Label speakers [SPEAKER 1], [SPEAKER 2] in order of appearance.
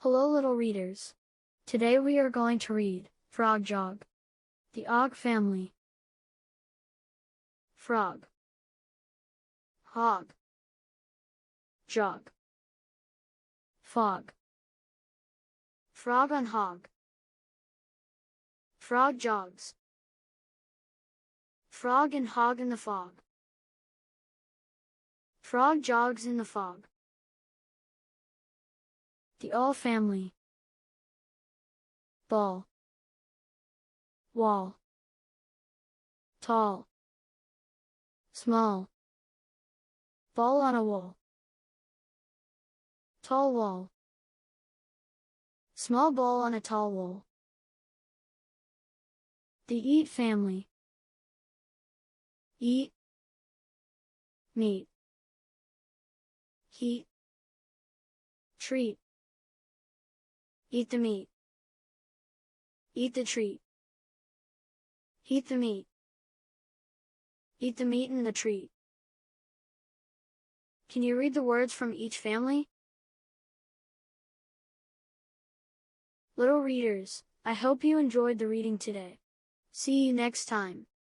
[SPEAKER 1] Hello little readers. Today we are going to read Frog Jog. The Og family. Frog. Hog. Jog. Fog. Frog on hog. Frog jogs. Frog and hog in the fog. Frog jogs in the fog. The all family. Ball. Wall. Tall. Small. Ball on a wall. Tall wall. Small ball on a tall wall. The eat family. Eat. Meat. Heat. Treat. Eat the meat. Eat the treat. Eat the meat. Eat the meat and the treat. Can you read the words from each family? Little readers, I hope you enjoyed the reading today. See you next time.